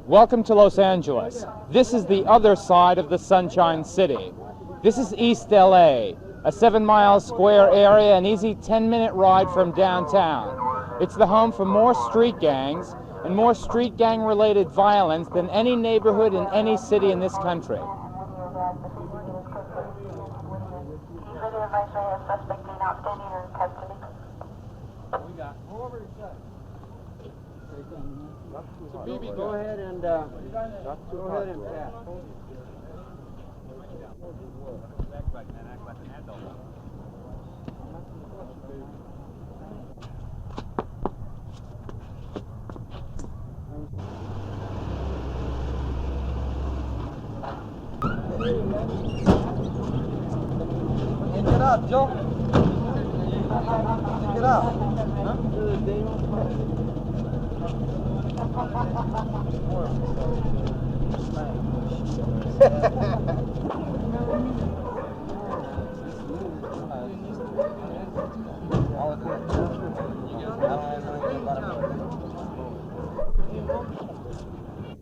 Welcome to Los Angeles. This is the other side of the Sunshine City. This is East L.A., a 7-mile square area, an easy 10-minute ride from downtown. It's the home for more street gangs and more street gang-related violence than any neighborhood in any city in this country. BB, go ahead and pass. Get up, Joe. Get up.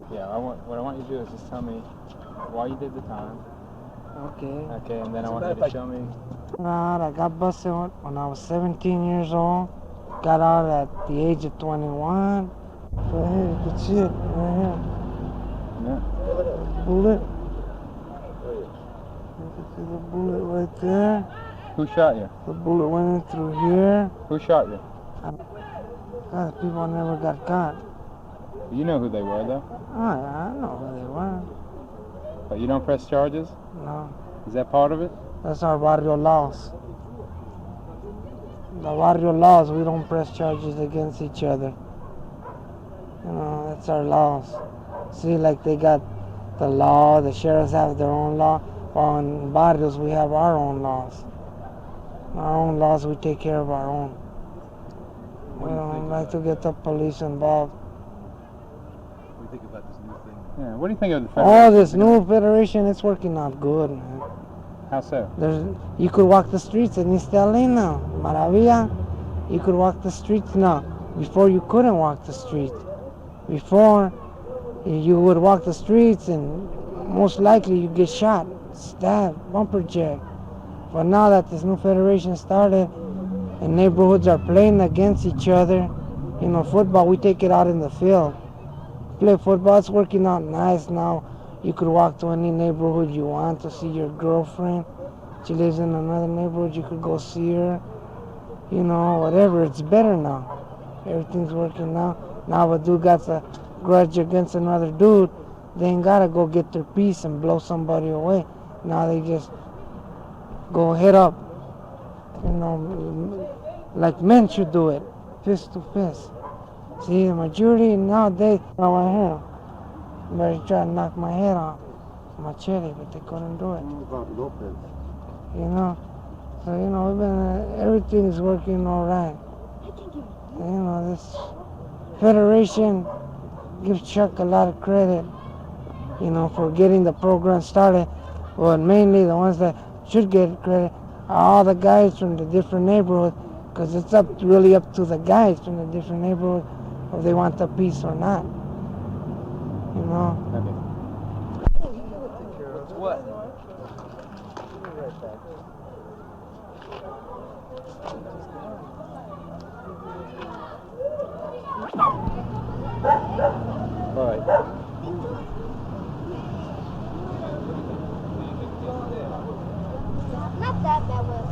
Yeah, what I want you to do is just tell me why you did the time. Okay. Okay, and then I want you to show me. I got busted when I was 17 years old. Got out at the age of 21. Right here, you can see it right here. Yeah. Bullet. You can see the bullet right there. Who shot you? The bullet went in through here. Who shot you? God, people never got caught. You know who they were, though. Oh, yeah, I know who they were. But you don't press charges? No. Is that part of it? That's our barrio laws. The barrio laws, we don't press charges against each other. You know, that's our laws. See, like they got the law, the sheriffs have their own law. While in barrios, we have our own laws. Our own laws, we take care of our own. We don't like to get the police involved. What do you think about this new thing? Yeah, what do you think of the federation? Oh, this new federation, it's working out good, man. How so? You could walk the streets in East L.A. now. Maravilla. You could walk the streets now. Before you couldn't walk the street. Before you would walk the streets and most likely you get shot, stabbed, bumper jacked. But now that this new federation started and neighborhoods are playing against each other, you know, football, we take it out in the field. Play football, it's working out nice now. You could walk to any neighborhood you want to see your girlfriend. She lives in another neighborhood, you could go see her. You know, whatever, it's better now. Everything's working now. Now if a dude got a grudge against another dude, they ain't gotta go get their piece and blow somebody away. Now they just go head up. You know, like men should do it, fist to fist. See, the majority nowadays, right here, they try to knock my head off, machete, but they couldn't do it. You know, so you know, everything's working all right. You know, this federation gives Chuck a lot of credit, you know, for getting the program started. But mainly the ones that should get credit are all the guys from the different neighborhoods, because it's really up to the guys from the different neighborhoods if they want the peace or not. You know? Okay. What? All right. Not that bad, but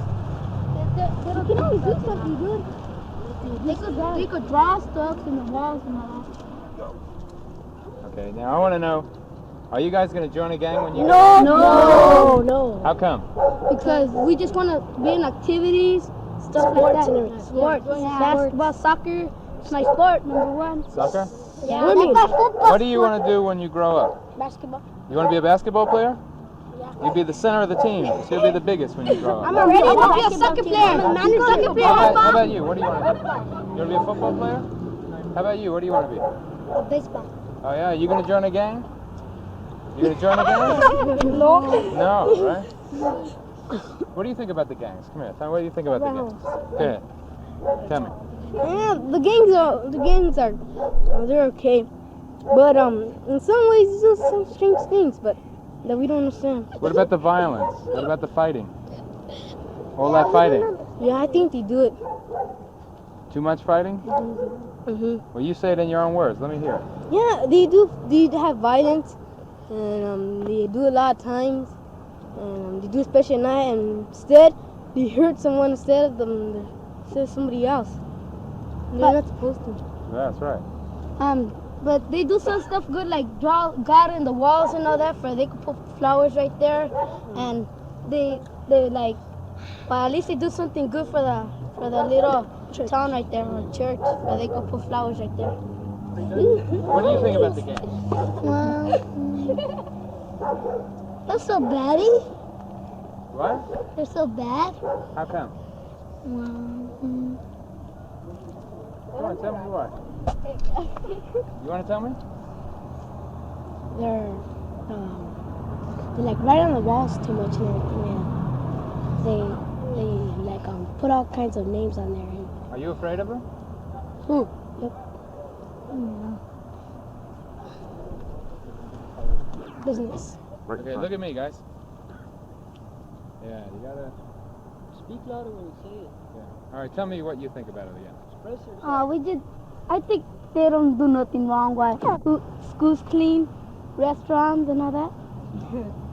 they can always do something good. They could draw stuff in the walls and all that. Okay, now I want to know, are you guys going to join a gang when you... No. How come? Because we just want to be in activities, stuff like that. Sports. Basketball, soccer. It's my sport, number one. Soccer? Yeah. What do you want to do when you grow up? Basketball. You want to be a basketball player? Yeah. You'd be the center of the team, so you'll be the biggest when you grow up. I'm already a soccer player. I'm a soccer player. How about you? What do you want to be? You want to be a football player? How about you? What do you want to be? Baseball. Oh yeah, you going to join a gang? You going to join a gang? No. No, right? What do you think about the gangs? Come here. Tell me, what do you think about the gangs? Go ahead. Tell me. Yeah, the gangs are they're okay. But in some ways, he does some strange things, but that we don't understand. What about the violence? What about the fighting? All that fighting? Yeah, I think they do it. Too much fighting? Mhm. Well, you say it in your own words. Let me hear it. Yeah, they do. They have violence, and they do a lot of times, and they do especially at night. And instead, they hurt someone instead of them. Instead of somebody else. They're not supposed to. That's right. But they do some stuff good, like draw God in the walls and all that. For they could put flowers right there, and they like. But at least they do something good for the little town right there, or church, where they could put flowers right there. What do you think about the game? Well, they're so batty. What? They're so bad. How come? Well, You want to tell me why? You want to tell me? they're like right on the walls too much and everything. And they like put all kinds of names on there. Are you afraid of her? Yep. Business. Okay, look at me, guys. Yeah, you gotta. Speak louder when you say it. Yeah. All right, tell me what you think about it again. Express yourself. I think they don't do nothing wrong. Why? Schools clean, restaurants and all that.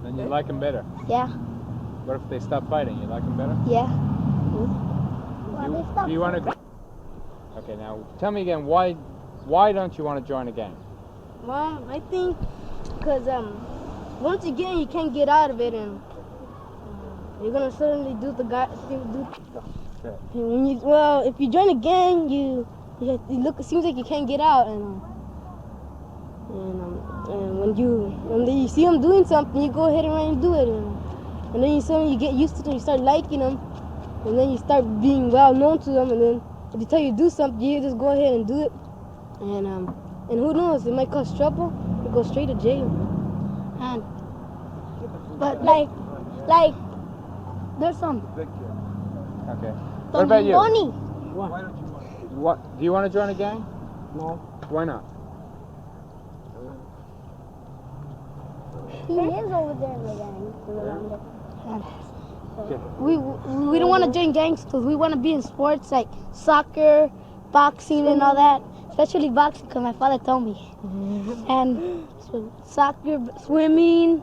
Then you like them better. Yeah. What if they stop fighting? You like them better? Yeah. Do you want to? Okay, now tell me again. Why don't you want to join a gang? Well, I think because once you get in, you can't get out of it, and you're gonna suddenly do the guy do. Okay. And if you join a gang, you look. It seems like you can't get out, and when you see them doing something, you go ahead and run and do it, and then you get used to them. You start liking them, and then you start being well known to them, and then if they tell you to do something, you just go ahead and do it, and who knows, it might cause trouble. You go straight to jail, but like there's some. Okay. What about you? Money. Why don't you want to? What? Do you want to join a gang? No. Why not? He is over there in the gang. Okay. We don't want to join gangs because we want to be in sports like soccer, boxing, and all that. Especially boxing because my father told me. And so soccer, swimming,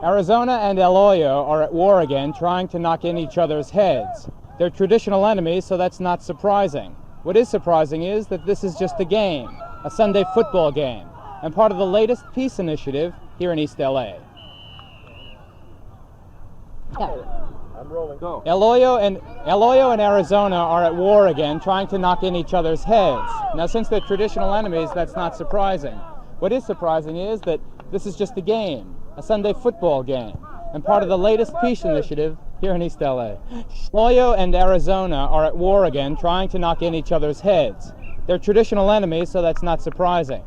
Arizona and El Hoyo are at war again, trying to knock in each other's heads. They're traditional enemies, so that's not surprising. What is surprising is that this is just a game, a Sunday football game, and part of the latest peace initiative here in East L.A. I'm rolling. Go. El Hoyo and Arizona are at war again, trying to knock in each other's heads. Now, since they're traditional enemies, that's not surprising. What is surprising is that this is just a game, a Sunday football game, and part of the latest peace initiative here in East L.A. Hoyo and Arizona are at war again, trying to knock in each other's heads. They're traditional enemies, so that's not surprising.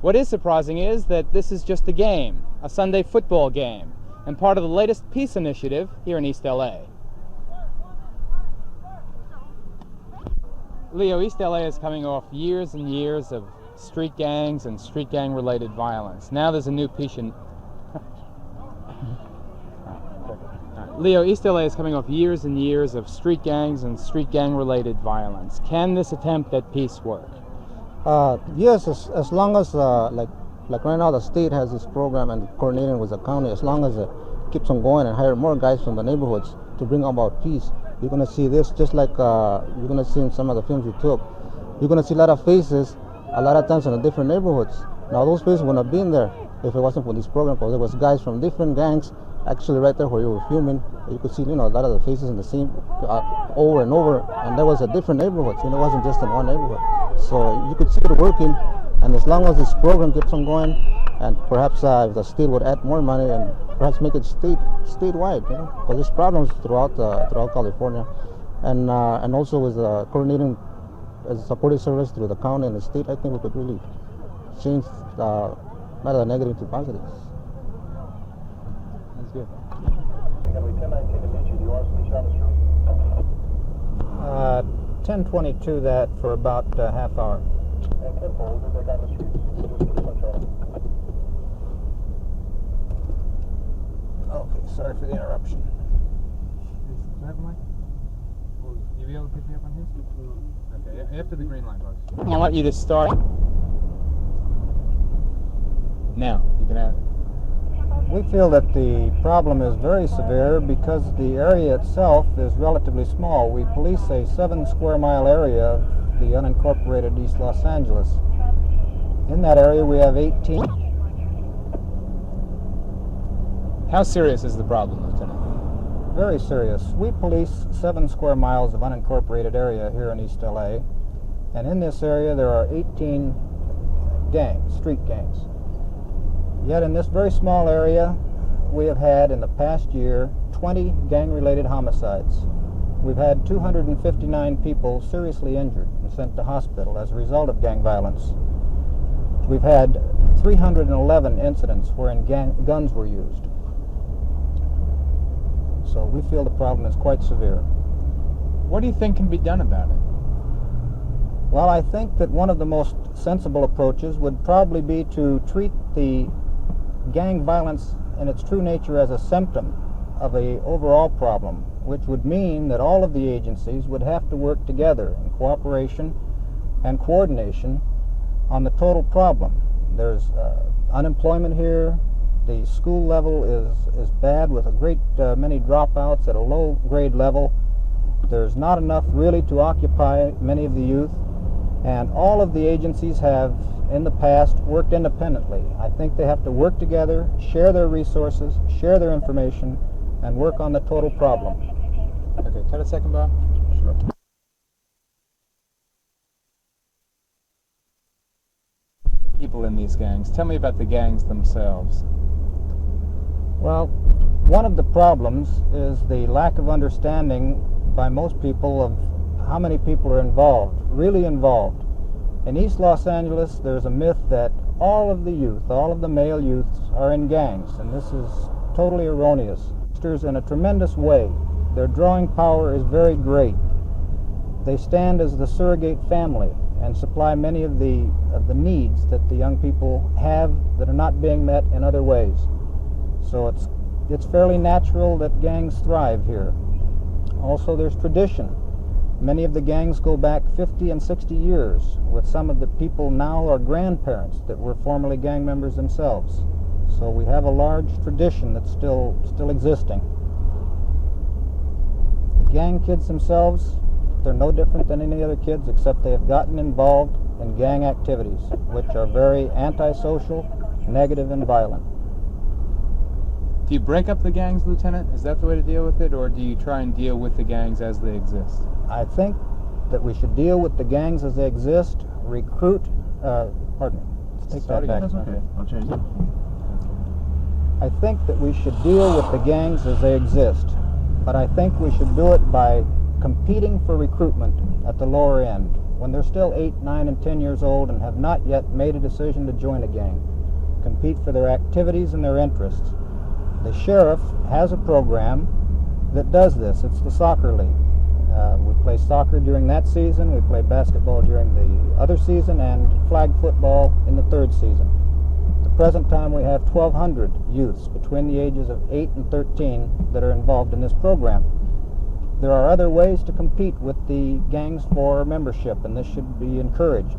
What is surprising is that this is just a game, a Sunday football game, and part of the latest peace initiative here in East L.A. Leo, East L.A. is coming off years and years of street gangs and street gang related violence. Now there's a new peace Leo, East L.A. is coming off years and years of street gangs and street gang related violence. Can this attempt at peace work? Yes, as long as like right now the state has this program and coordinating with the county, as long as it keeps on going and hire more guys from the neighborhoods to bring about peace, you're going to see this just like you're going to see in some of the films you took. You're going to see a lot of faces a lot of times in the different neighborhoods. Now those faces wouldn't have been there if it wasn't for this program, because there was guys from different gangs actually right there where you were filming. You could see, a lot of the faces in the same over and over, and there was a different neighborhoods. It wasn't just in one neighborhood. So you could see it working, and as long as this program keeps on going, and perhaps if the state would add more money and perhaps make it statewide, because there's problems throughout California, and also with coordinating as a supportive service through the county and the state, I think we could really change not the negative to positive. That's good. Henry, 1019 to meet you. Do you want us to meet you on the street? 10:22 that for about a half hour. And 10 4, we'll go back on the streets. We'll just keep on Charlie. Okay, sorry for the interruption. Is that Mike? Will you be able to pick me up on his? Okay, after the green light goes. I want you to start. Now, you can add. We feel that the problem is very severe because the area itself is relatively small. We police a 7 square mile area of the unincorporated East Los Angeles. In that area we have 18. How serious is the problem, Lieutenant? Very serious. We police 7 square miles of unincorporated area here in East L.A. And in this area there are 18 gangs, street gangs. Yet in this very small area, we have had in the past year 20 gang-related homicides. We've had 259 people seriously injured and sent to hospital as a result of gang violence. We've had 311 incidents wherein guns were used. So we feel the problem is quite severe. What do you think can be done about it? Well, I think that one of the most sensible approaches would probably be to treat the gang violence in its true nature as a symptom of an overall problem, which would mean that all of the agencies would have to work together in cooperation and coordination on the total problem. There's unemployment here. The school level is bad with a great many dropouts at a low grade level. There's not enough really to occupy many of the youth, and all of the agencies have in the past worked independently. I think they have to work together, share their resources, share their information, and work on the total problem. Okay, cut a second, Bob. Sure. The people in these gangs. Tell me about the gangs themselves. Well, one of the problems is the lack of understanding by most people of how many people are involved, really involved. In East Los Angeles, there's a myth that all of the youth, all of the male youths are in gangs, and this is totally erroneous. In a tremendous way. Their drawing power is very great. They stand as the surrogate family and supply many of the needs that the young people have that are not being met in other ways. So it's fairly natural that gangs thrive here. Also, there's tradition. Many of the gangs go back 50 and 60 years, with some of the people now are grandparents that were formerly gang members themselves. So we have a large tradition that's still existing. The gang kids themselves, they're no different than any other kids, except they have gotten involved in gang activities, which are very antisocial, negative, and violent. Do you break up the gangs, Lieutenant? Is that the way to deal with it, or do you try and deal with the gangs as they exist? I think that we should deal with the gangs as they exist, recruit, pardon me, take that back. That's okay. I'll change it. I think that we should deal with the gangs as they exist, but I think we should do it by competing for recruitment at the lower end, when they're still 8, 9, and 10 years old and have not yet made a decision to join a gang. Compete for their activities and their interests. The sheriff has a program that does this. It's the soccer league. We play soccer during that season, we play basketball during the other season, and flag football in the third season. At the present time we have 1,200 youths between the ages of 8 and 13 that are involved in this program. There are other ways to compete with the gangs for membership, and this should be encouraged.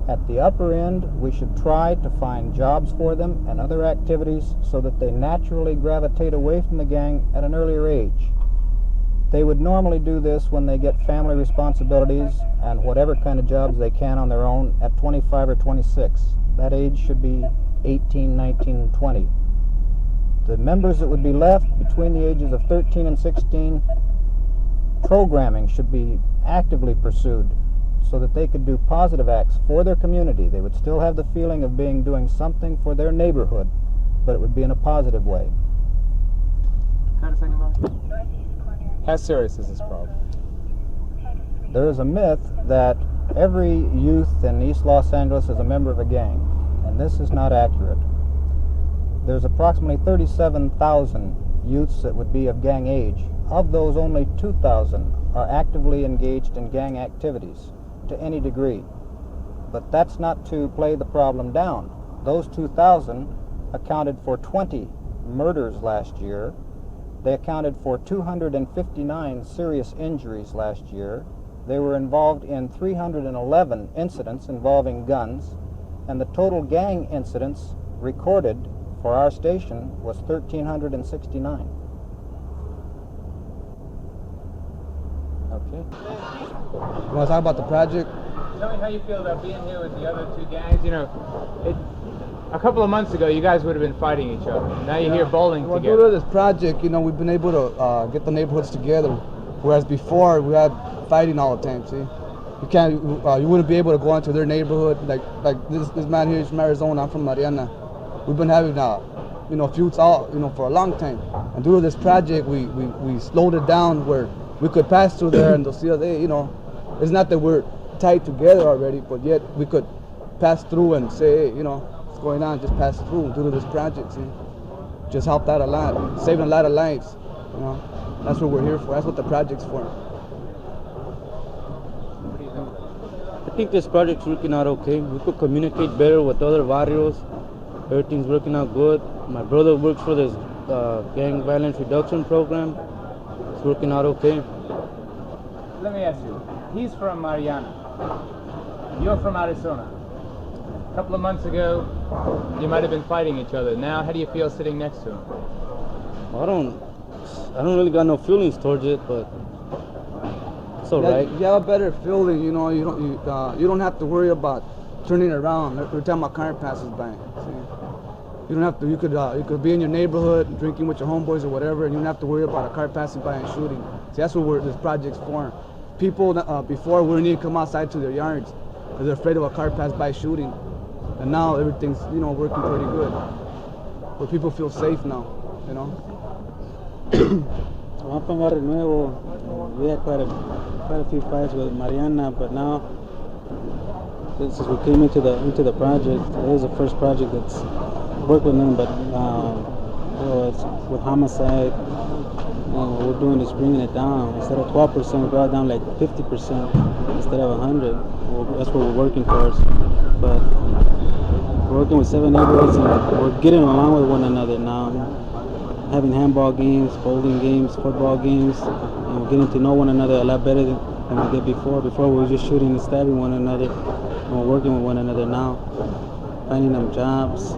At the upper end, we should try to find jobs for them and other activities so that they naturally gravitate away from the gang at an earlier age. They would normally do this when they get family responsibilities and whatever kind of jobs they can on their own at 25 or 26. That age should be 18, 19, and 20. The members that would be left between the ages of 13 and 16, programming should be actively pursued so that they could do positive acts for their community. They would still have the feeling of doing something for their neighborhood, but it would be in a positive way. Cut a second, Bob. How serious is this problem? There is a myth that every youth in East Los Angeles is a member of a gang, and this is not accurate. There's approximately 37,000 youths that would be of gang age. Of those, only 2,000 are actively engaged in gang activities to any degree. But that's not to play the problem down. Those 2,000 accounted for 20 murders last year. They accounted for 259 serious injuries last year. They were involved in 311 incidents involving guns, and the total gang incidents recorded for our station was 1,369. Okay. You want to talk about the project? Tell me how you feel about being here with the other two gangs. You know, a couple of months ago, you guys would have been fighting each other. Now you're here bowling Well, together. due to this project, you know, we've been able to get the neighborhoods together, whereas before we had fighting all the time. See, you can't, you wouldn't be able to go into their neighborhood. Like this man here is from Arizona. I'm from Mariana. We've been having you know, feuds all, you know, for a long time. And due to this project, we slowed it down where we could pass through there and they'll see us. Hey, you know, it's not that we're tied together already, but yet we could pass through and say, hey, you know, what's going on, just pass through due to this project. See, just helped out a lot, saving a lot of lives. You know, that's what we're here for. That's what the project's for. I think this project's working out okay. We could communicate better with other barrios. Everything's working out good. My brother works for this gang violence reduction program. It's working out okay. Let me ask you. He's from Mariana. You're from Arizona. A couple of months ago, you might have been fighting each other. Now, how do you feel sitting next to him? I don't really got no feelings towards it, but it's alright. You have a better feeling, you know. You don't have to worry about turning around every time a car passes by. See? You don't have to. You could be in your neighborhood drinking with your homeboys or whatever, and you don't have to worry about a car passing by and shooting. See, that's what this project's for. People before wouldn't even come outside to their yards because they're afraid of a car pass by shooting, and now everything's, you know, working pretty good. Where people feel safe now, you know. I'm from Barrio Nuevo. We had quite a few fights with Mariana, but now since we came into the project, it is the first project that's worked with them. But it's with homicide, what we're doing is bringing it down. Instead of 12%, we brought it down like 50% instead of 100. That's what we're working towards. But we're working with 7 neighborhoods, and we're getting along with one another now. Having handball games, bowling games, football games, and we're getting to know one another a lot better than we did before. Before we were just shooting and stabbing one another, and we're working with one another now, finding them jobs,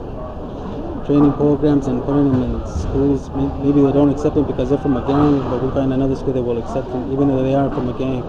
training programs, and putting them in schools. Maybe they don't accept them because they're from a gang, but we find another school that will accept them, even though they are from a gang.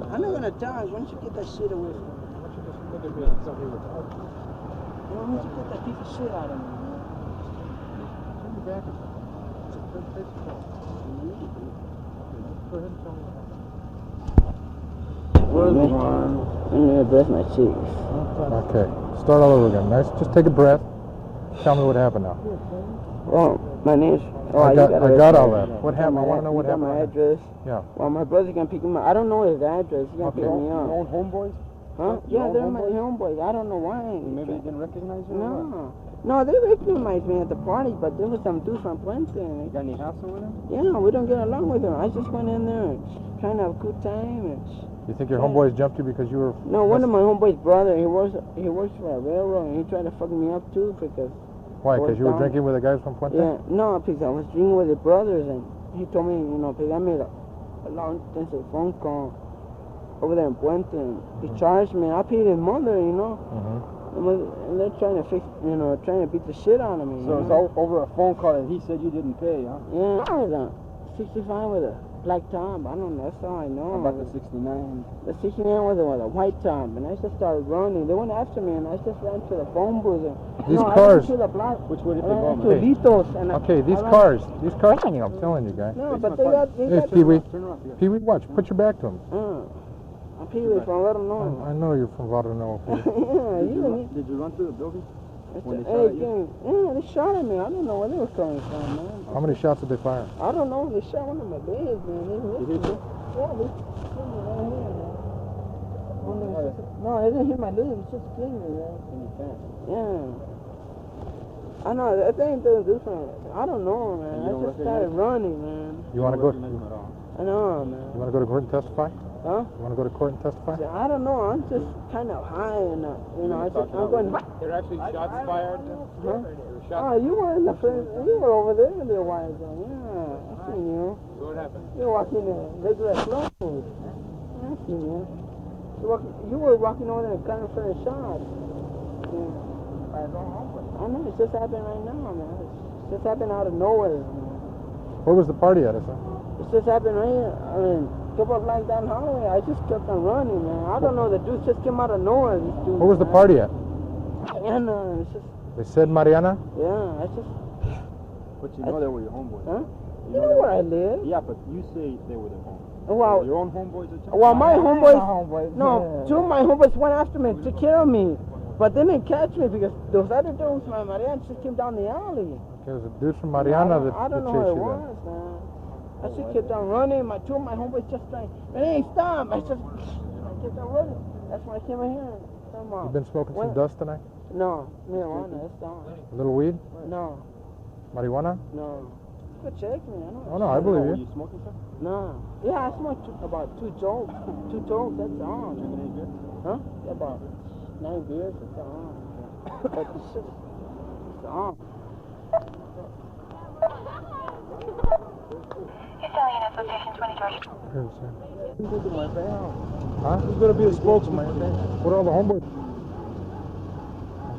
I'm not gonna dodge. Why don't you get that shit away from me? Why don't you put that piece of shit out of me? Let me brush my cheeks. Okay, start all over again. Nice. Just take a breath. Tell me what happened now. Well, my name's... I got all that. What happened? I want to know what got happened. my address. Yeah. Well, my brother's gonna pick him up. I don't know his address. He's gonna pick me up. Your own homeboys? Huh? Yeah, they're my homeboys. I don't know why. Maybe they didn't recognize you? No, they recognized me at the party, but there was some dude from Puente. You got any hassle with them? Yeah, we don't get along with them. I just went in there and trying to have a good time. And You think your homeboys jumped you because you were... no, one of my homeboys' brother, he works for a railroad, and he tried to fuck me up too because... Why? Because you were drinking with the guys from Puente? Yeah, no, because I was drinking with his brothers, and he told me, you know, because I made a long distance phone call over there in Puente, and he charged me. I paid his mother, you know. And they're trying to fix, trying to beat the shit out of me. So it's all over a phone call that he said you didn't pay, huh? Yeah, I was a 65 with a black top. I don't know. That's all I know. How about the 69? The 69 was a white top, and I just started running. They went after me, and I just ran to the phone booth. These I cars. ran to the block. Which way did I they go, ran man? to Litos, and Okay, these cars. I'm telling you, guy. No, but they got. Hey, Pee-wee. Pee-wee, watch. Put your back to him. I'm Pee-wee from Let 'em know. I know you're from Varanova. Yeah, Did you run through the building? When they Hey, shot at you? yeah, they shot at me. I don't know where they were coming from, man. How many shots did they fire? I don't know. They shot one of my legs, man. They hit me. Yeah, they hit me right here, man. No, they didn't hit my legs. It's just clean me, man. Yeah. I know. I think they're different. I don't know, man. I just started running, man. You want to go? I know, man. You want to go to court and testify? Huh? You want to go to court and testify? I don't know. I'm just kind of high, and I'm going. There are actually shots fired. Huh? Oh, you were in the first. You were over there in the while ago. Yeah, I seen you. So what happened? You were walking in regular clothes. I seen you. You were walking over there kind of for a shot. Yeah. I know. It just happened right now, man. It just happened out of nowhere, man. Where was the party at, sir? It just happened right here. I mean, a couple of blocks down the hallway. I just kept on running, man. I don't know. The dudes just came out of nowhere. These dudes, Where was the party at? Yeah, no, it's just. They said Mariana? Yeah, I just. But you know they were your homeboys. Huh? You know where I live. Yeah, but you say they were their homeboys. Well, Your own homeboys are telling well, my homeboys. No, two of my homeboys went after me to kill me, but they didn't catch me because those other dudes, my Mariana, just came down the alley. There's a dude from Mariana that I don't know chased who it you was, man. I just kept on running. Two of my homeboys just like, hey, stop! I kept on running. That's why I came in here. You've been smoking some dust tonight? No, marijuana. That's gone. A little weed? No, Marijuana? no. Go check me. I know. Oh, no, I believe Were you. you smoking some? No. Yeah, I smoked about 2 jokes. 2 jokes, that's all. Drinking any beer? Huh? About 9 beers, that's all. But it's just, it's all. East L.A. Association 20 George. Here, sir. Huh? Who's going to be the spokesman? What are all the homeboys?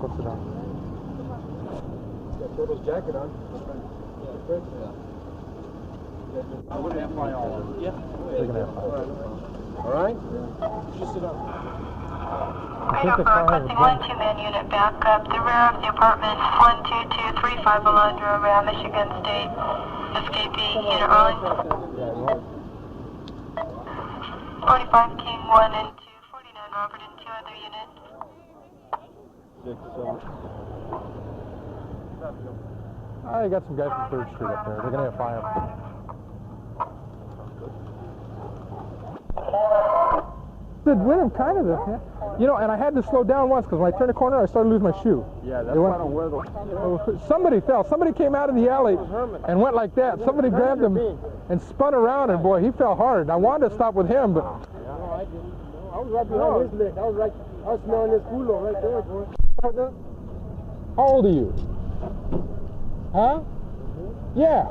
Go sit down. Throw his jacket on. I'm going to have my all. Yeah. They're going to have fun. All right? Just sit up. I think the car has a gun. 1-2-man unit backup. The rear of the apartment 12235 Alondra, around Michigan State. Escapee, unit rolling. 45 King 1 and 2, 49 Robert and 2 other units. 6, I got some guys from 3rd Street up there. They're going to have fire. With him, kind of. And I had to slow down once because when I turned the corner, I started losing my shoe. Yeah, that's why I don't wear those. Somebody fell. Somebody came out of the alley and went like that. Somebody grabbed him and spun around, and boy, he fell hard. I wanted to stop with him, but. No, I didn't. No, I was right behind his leg. I was smelling his culo right there, boy. How old are you? Huh? Yeah.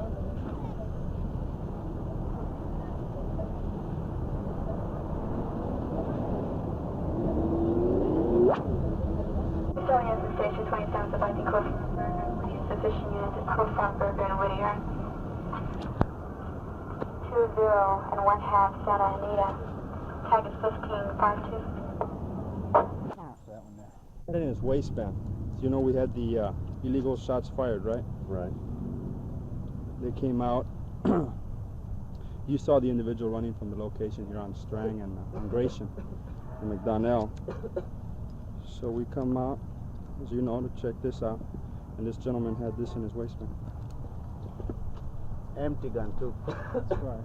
Going into Station 27 to find the crew. Sufficient units at Crew Frostburger and Whittier. 20 and 1/2 Santa Anita. Tag is 1552. Right in his waistband. So you know we had the illegal shots fired, right? Right. They came out. You saw the individual running from the location here on Strang and Gratian and McDonnell. So we come out, as you know, to check this out. And this gentleman had this in his waistband. Empty gun too. That's right.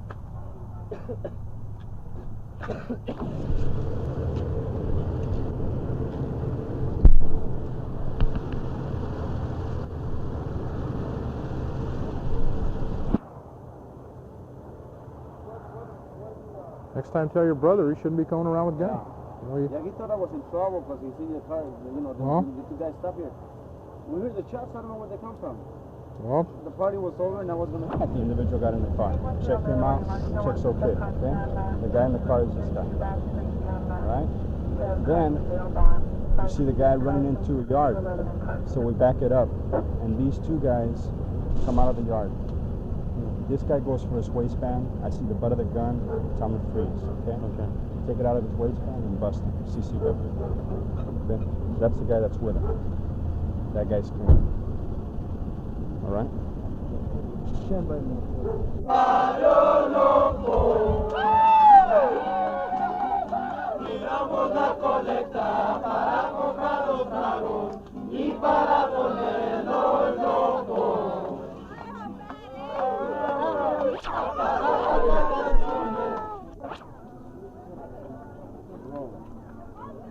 Next time, tell your brother he shouldn't be going around with guns. Yeah, he thought I was in trouble because he seen the car, the 2 guys stop here. We heard the shots, I don't know where they come from. Well, The party was over and I was going to... The individual got in the car. Checked him out. Check's okay. Okay? The guy in the car is this guy. Alright? Then You see the guy running into a yard, so we back it up, and these two guys come out of the yard. This guy goes for his waistband. I see the butt of the gun. Tell me freeze. Okay. Okay. Take it out of his waistband and bust him. CC weapon. Okay. That's the guy that's with him. That guy's clean. All right. Stand by me.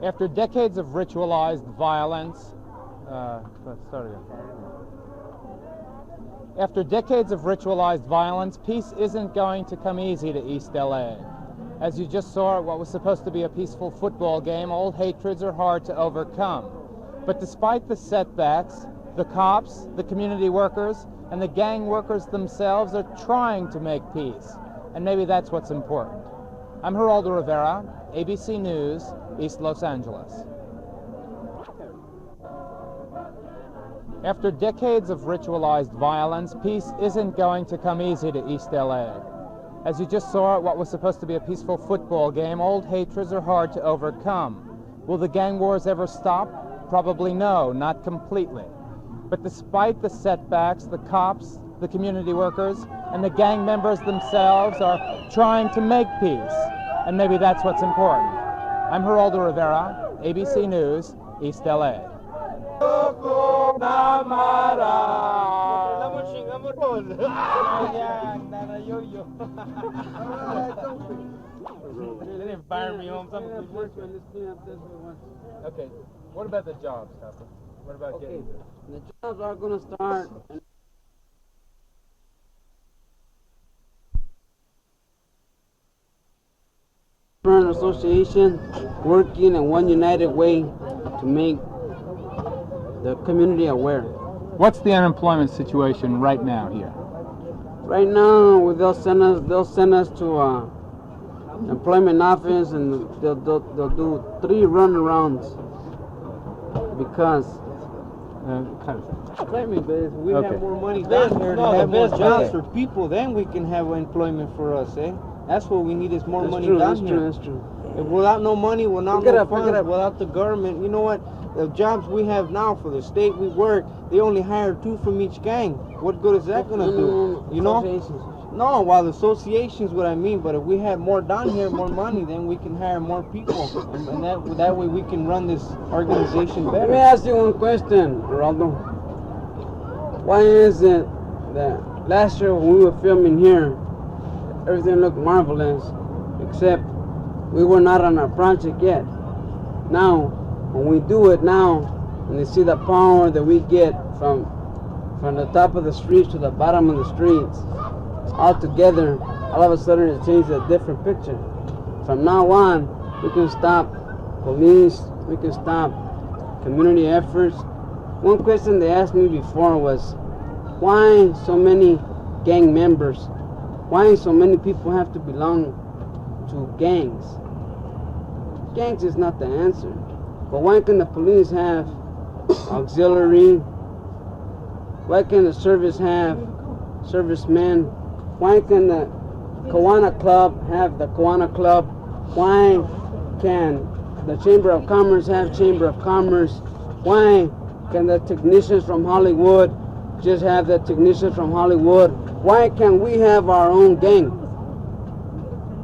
After decades of ritualized violence, let's start again. After decades of ritualized violence, peace isn't going to come easy to East L.A. As you just saw at what was supposed to be a peaceful football game, old hatreds are hard to overcome. But despite the setbacks, the cops, the community workers, and the gang workers themselves are trying to make peace. And maybe that's what's important. I'm Geraldo Rivera, ABC News, East Los Angeles. After decades of ritualized violence, peace isn't going to come easy to East L.A. As you just saw at what was supposed to be a peaceful football game, old hatreds are hard to overcome. Will the gang wars ever stop? Probably no, not completely. But despite the setbacks, the cops, the community workers, and the gang members themselves are trying to make peace. And maybe that's what's important. I'm Geraldo Rivera, ABC News, East L.A. They didn't fire me home. Okay, what about the jobs, Papa? What about getting there? The jobs are going to start. Association working in one united way to make the community aware. What's the unemployment situation right now here? Right now, they'll send us to employment office, and they'll do 3 runarounds because employment base. We Okay. have more money down here to have more jobs for people. Then we can have employment for us, eh? That's what we need is more money down here. That's true. If without no money, without no funds, without the government, you know what? The jobs we have now for the state we work, they only hire 2 from each gang. What good is that gonna do? You know? No, while the associations, what I mean, but if we have more down here, more money, then we can hire more people, and that way we can run this organization better. Let me ask you one question, Geraldo. Why is it that last year when we were filming here, everything looked marvelous, except we were not on our project yet? Now, when we do it now, and they see the power that we get from the top of the streets to the bottom of the streets, all together, all of a sudden it changes a different picture. From now on, we can stop police, we can stop community efforts. One question they asked me before was, why so many gang members? Why so many people have to belong to gangs? Gangs is not the answer. But why can the police have auxiliary? Why can the service have servicemen? Why can the Kiwanis Club have the Kiwanis Club? Why can the Chamber of Commerce have Chamber of Commerce? Why can the technicians from Hollywood just have the technicians from Hollywood? Why can't we have our own gang?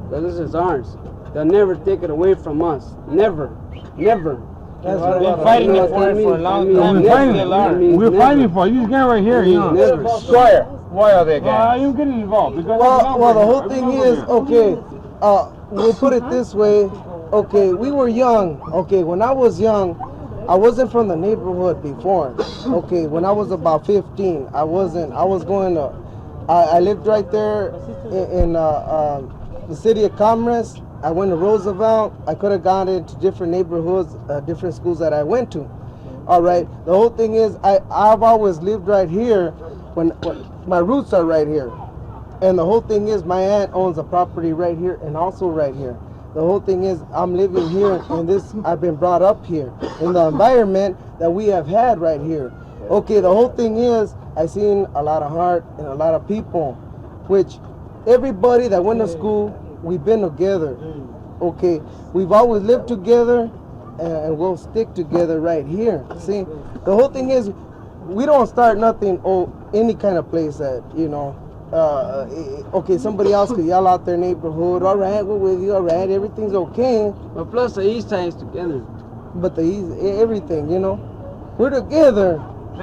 Because this is ours. They'll never take it away from us. Never. Never. We've been fighting for it for a long time. We're fighting for it. You just get right here. Squire, why are they Why are you getting involved? Well, the whole thing is, okay, we'll put it this way. Okay, we were young. Okay, when I was young, I wasn't from the neighborhood before. Okay, when I was about 15, I was going to, I lived right there in the city of Commerce. I went to Roosevelt. I could have gone into different neighborhoods, different schools that I went to. All right. The whole thing is, I've always lived right here. When my roots are right here, and the whole thing is, my aunt owns a property right here and also right here. the whole thing is I'm living here, and this I've been brought up here in the environment that we have had right here. Okay, the whole thing is I seen a lot of heart and a lot of people, which everybody that went to school, we've been together. Okay, we've always lived together, and we'll stick together right here. See, the whole thing is we don't start nothing or any kind of place that, you know, okay, somebody else could yell out their neighborhood, all right, we're with you, all right, everything's okay. But plus the East Side is together. But the East, everything, you know, we're together.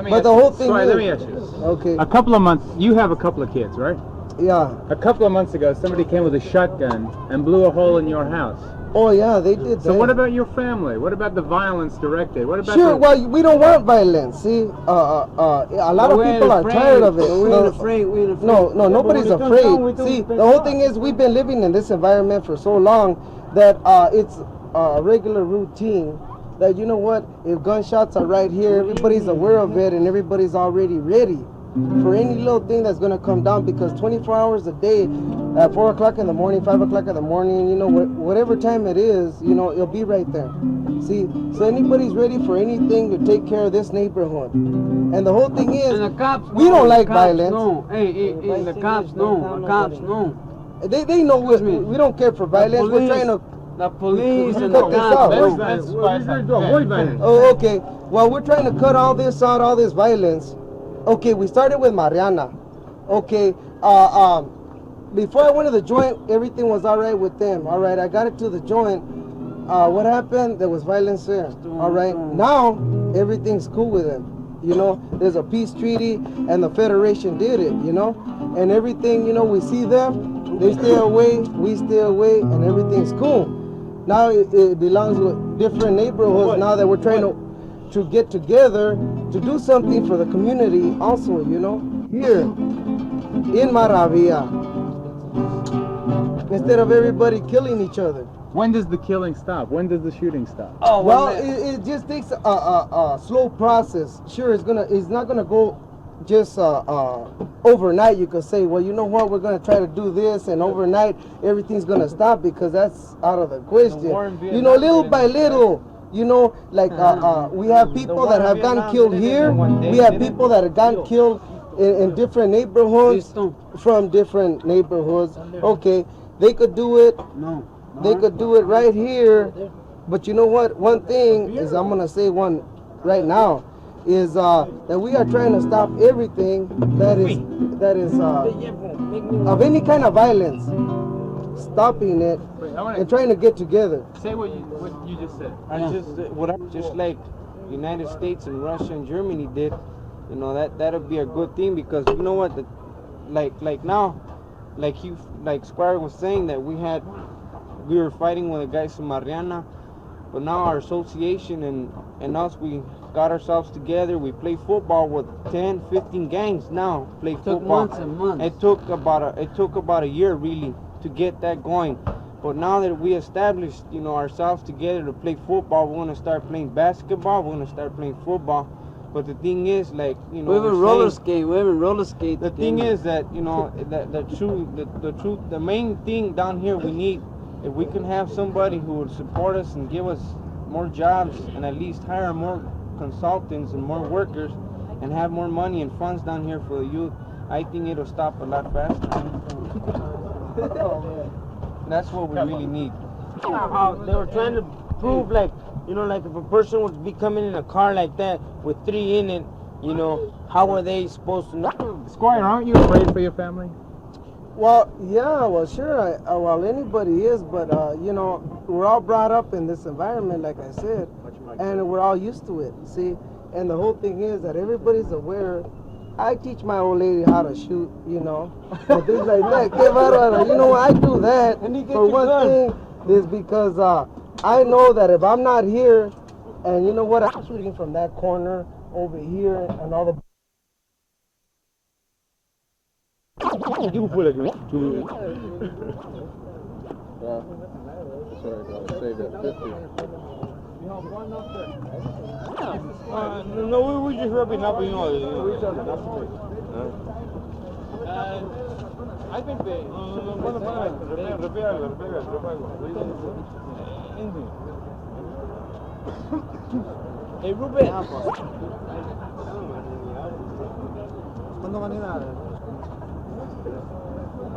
But the whole thing is, let me ask you. Okay. A couple of months, you have a couple of kids, right? Yeah. A couple of months ago, somebody came with a shotgun and blew a hole in your house. Oh yeah, they did that. So what about your family? What about the violence directed? What about Sure, well, we don't want violence. See, a lot of people are tired of it. We ain't afraid. We ain't afraid. No, nobody's afraid. See, the whole thing is we've been living in this environment for so long that it's a regular routine that, you know what, if gunshots are right here, everybody's aware of it and everybody's already ready for any little thing that's going to come down, because 24 hours a day, at 4 o'clock in the morning, 5 o'clock in the morning, you know, whatever time it is, you know, it'll be right there. See, so anybody's ready for anything to take care of this neighborhood. And the whole thing is, and the cops we don't like violence. No. Hey, the cops know. The cops know. They know we don't care for violence. We're trying to... The police and the cops. Oh, okay. Well, we're trying to cut all this out, all this violence. Okay, we started with Mariana. Okay, before I went to the joint, everything was all right with them. All right, I got it to the joint. What happened? There was violence there. All right, now everything's cool with them. You know, there's a peace treaty, and the Federation did it. You know, and everything. You know, we see them. They stay away. We stay away, and everything's cool. Now it belongs to different neighborhoods. Now that we're trying to get together to do something for the community also, you know, here in Maravilla, instead of everybody killing each other. When does the killing stop? When does the shooting stop? Oh, well, it just takes a slow process. Sure, it's not gonna go just overnight. You could say, well, you know what, we're gonna try to do this, and overnight everything's gonna stop, because that's out of the question. You know, little by little. You know, like we have people that have gotten killed here. We have people that have gotten killed in different neighborhoods, from different neighborhoods. Okay, they could do it. No. They could do it right here. But you know what? One thing is, I'm gonna say one right now, is that we are trying to stop everything that is of any kind of violence. Stopping it and trying to get together. Say what you just said. Just like United States and Russia and Germany did, you know, that'll be a good thing, because you know what, like now, like Squire was saying, that we were fighting with the guys from Mariana, but now our association and us, we got ourselves together. We play football with 10, 15 gangs now. Play football. Took months and months. It took about a year really to get that going. But now that we established, you know, ourselves together to play football, we're gonna start playing basketball. We're gonna start playing football. But the thing is, like, you know, we haven't roller skate. The thing is that, you know, the main thing down here we need, if we can have somebody who would support us and give us more jobs, and at least hire more consultants and more workers, and have more money and funds down here for the youth, I think it'll stop a lot faster. That's what we really need. They were trying to prove, like, you know, like if a person would be coming in a car like that with 3 in it, you know, how are they supposed to know? Squire, aren't you afraid for your family? Well, yeah, well, sure. Well, anybody is, but you know, we're all brought up in this environment, like I said, and we're all used to it. See, and the whole thing is that everybody's aware. I teach my old lady how to shoot, you know, and things like that. You know, I do that for one thing is because I know that if I'm not here, and you know what, I'm shooting from that corner over here, and all the. You put it to. Sorry, I'll save that 50. No, we just rubbing up, you know. I think they. Hey, Ruben. ¿Cuándo van a ir a?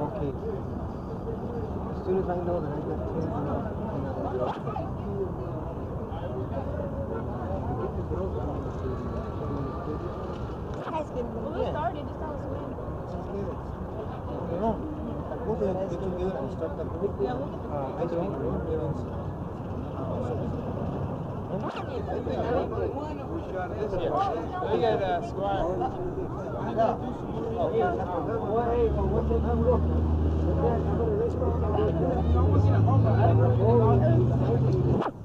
Okay. As soon as I know that I got kids, We started, just tell us when. No, we'll get together and start the group. Ice cream meetings. Look at Squire.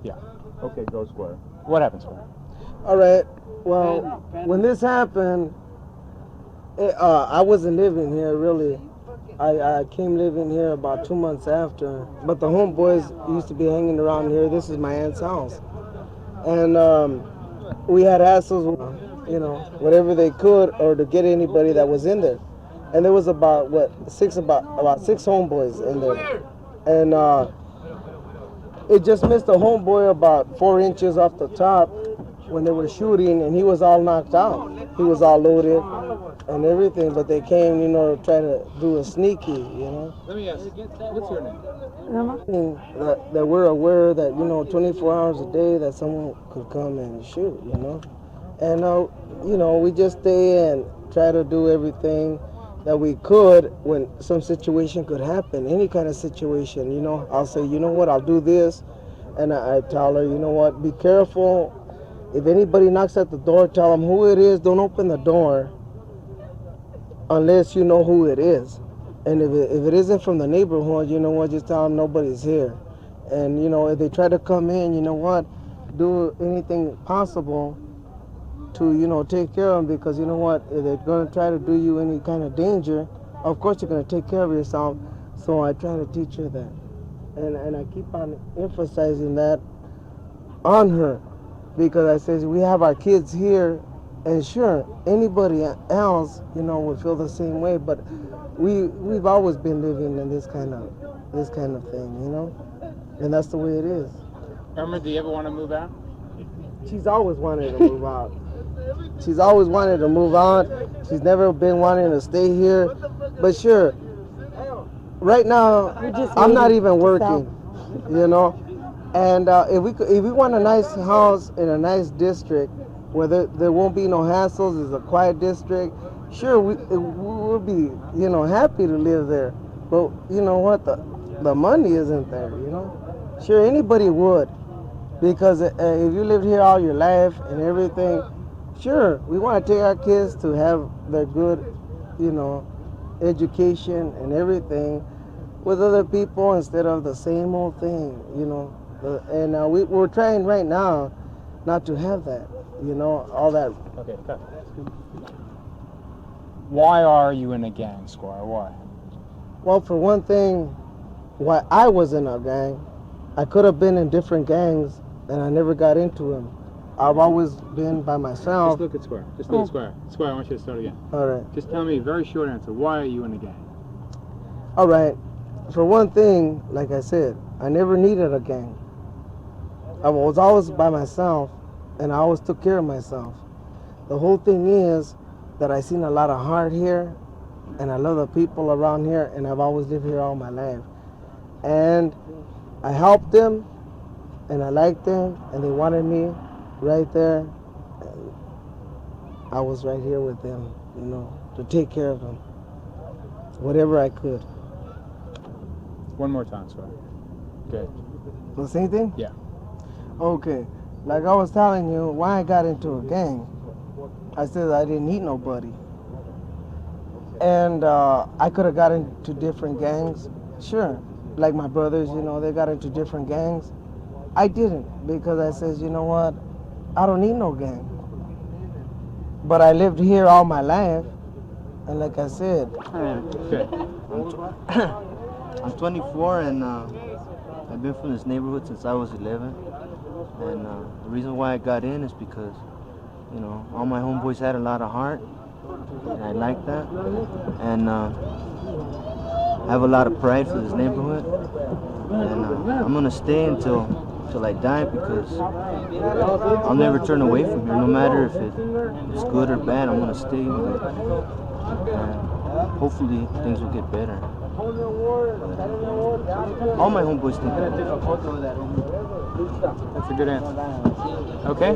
Yeah. Okay, go Squire. What happened, Squire? All right. Well, when this happened, I wasn't living here really. I came living here about 2 months after. But the homeboys used to be hanging around here. This is my aunt's house, and we had hassles, you know, whatever they could, or to get anybody that was in there. And there was about six homeboys in there, and it just missed a homeboy about 4 inches off the top when they were shooting, and he was all knocked out. He was all loaded and everything, but they came, you know, to try to do a sneaky, you know. Let me ask, what's your name? That we're aware that, you know, 24 hours a day that someone could come and shoot, you know. And, you know, we just stay and try to do everything that we could when some situation could happen, any kind of situation, you know. I'll say, you know what, I'll do this. And I tell her, you know what, be careful. If anybody knocks at the door, tell them who it is. Don't open the door unless you know who it is. And if it isn't from the neighborhood, you know what, just tell them nobody's here. And, you know, if they try to come in, you know what, do anything possible to, you know, take care of them, because, you know what, if they're going to try to do you any kind of danger, of course you're going to take care of yourself. So I try to teach her that. And I keep on emphasizing that on her, because I say we have our kids here, and sure, anybody else, you know, would feel the same way, but we've always been living in this kind of thing, you know, and that's the way it is. Irma, do you ever want to move out? She's always wanted to move out. She's always wanted to move out. She's never been wanting to stay here, but sure, right now I'm not even working, you know. And if we want a nice house in a nice district where there won't be no hassles, it's a quiet district, sure, we'll be, you know, happy to live there. But you know what, the money isn't there, you know. Sure, anybody would, because if you lived here all your life and everything, sure, we want to take our kids to have their good, you know, education and everything with other people instead of the same old thing, you know. And we're trying right now not to have that, you know, all that. Okay, cut. Why are you in a gang, Squire? Why? Well, for one thing, why I was in a gang, I could have been in different gangs, and I never got into them. I've always been by myself. Just look at Squire. Just look at Squire. Squire, I want you to start again. All right. Just tell me a very short answer. Why are you in a gang? All right. For one thing, like I said, I never needed a gang. I was always by myself, and I always took care of myself. The whole thing is that I seen a lot of heart here, and I love the people around here, and I've always lived here all my life. And I helped them, and I liked them, and they wanted me right there. And I was right here with them, you know, to take care of them, whatever I could. One more time, Squire. Good. The same thing? Yeah. Okay, like I was telling you, why I got into a gang, I said I didn't need nobody. And I could have got into different gangs, sure. Like my brothers, you know, they got into different gangs. I didn't, because I said, you know what, I don't need no gang. But I lived here all my life, and like I said. Okay. I'm 24, and I've been from this neighborhood since I was 11. And the reason why I got in is because, you know, all my homeboys had a lot of heart, and I liked that. And I have a lot of pride for this neighborhood, and I'm gonna stay until I die, because I'll never turn away from here, no matter if it's good or bad. I'm gonna stay with it, and hopefully things will get better. All my homeboys think that. That's a good answer. Okay.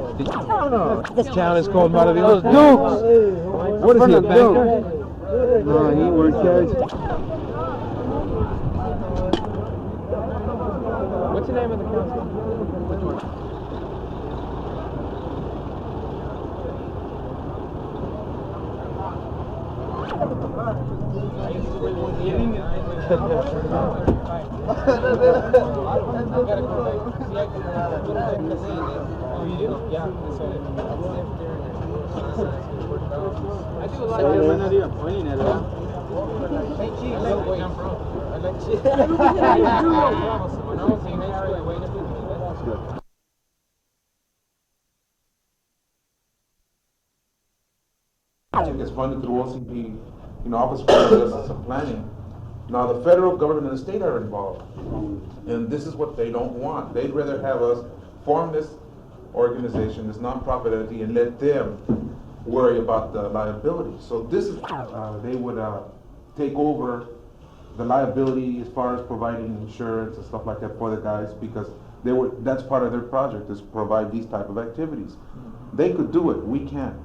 This town is called Maravillos. Dukes! What is he, a banker? No, he works here. What's the name of the council? It's funded through OCP, Office of Justice and Planning. Now the federal government and the state are involved, and this is what they don't want. They'd rather have us form this organization, this nonprofit entity, and let them worry about the liability. So this is, they would take over the liability as far as providing insurance and stuff like that for the guys, because that's part of their project, is provide these type of activities. They could do it, we can't.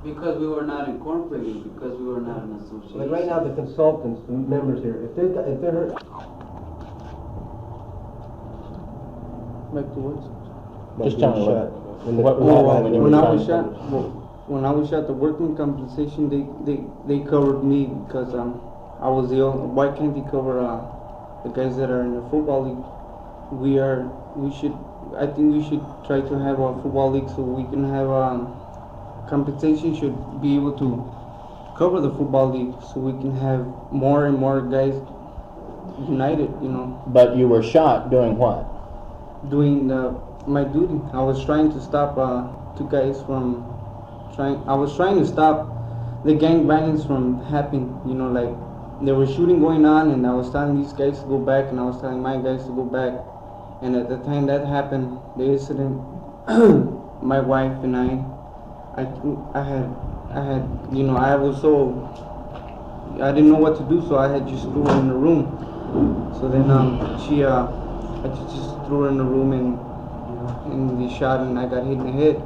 Because we were not incorporated, because we were not an association. Like right now, the consultants, the members here, if they're Back to what? just tell me When I was shot, the workman compensation, they covered me because I was ill. Why can't they cover the guys that are in the football league? I think we should try to have a football league so we can have compensation should be able to cover the football league, so we can have more and more guys united, But you were shot doing what? Doing my duty. I was trying to stop two guys from I was trying to stop the gang violence from happening. Like there was shooting going on, and I was telling these guys to go back, and I was telling my guys to go back. And at the time that happened, the incident, my wife and I was so, I didn't know what to do, so I had just threw her in the room. So then I just threw her in the room, and they shot, and I got hit in the head.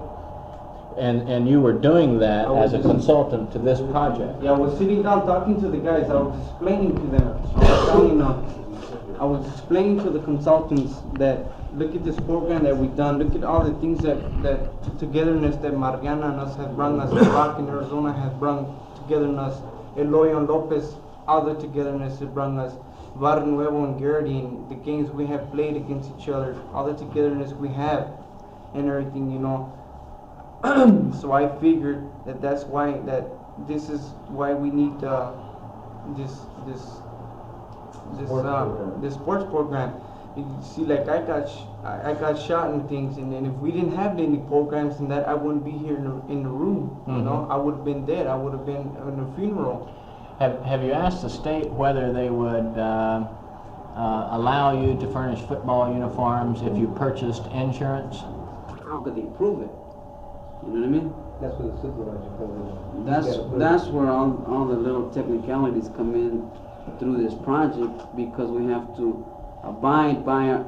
And you were doing that as a consultant to this project? Yeah, I was sitting down talking to the guys. I was explaining to them. I was explaining to the consultants that look at this program that we've done. Look at all the things that togetherness that Mariana and us have brought us. Rock in Arizona have brought togetherness. Eloy and Lopez, all the togetherness have brought us. Barrio Nuevo and Garrity, and the games we have played against each other, all the togetherness we have, and everything, So I figured that's why this is why we need this sports program. You see, like I got shot and things, and if we didn't have any programs and that, I wouldn't be here in the room. I would have been dead. I would have been in a funeral. Have you asked the state whether they would allow you to furnish football uniforms if you purchased insurance? How could they prove it? You know what I mean? That's where the supervisor comes in. That's where all the little technicalities come in through this project, because we have to abide by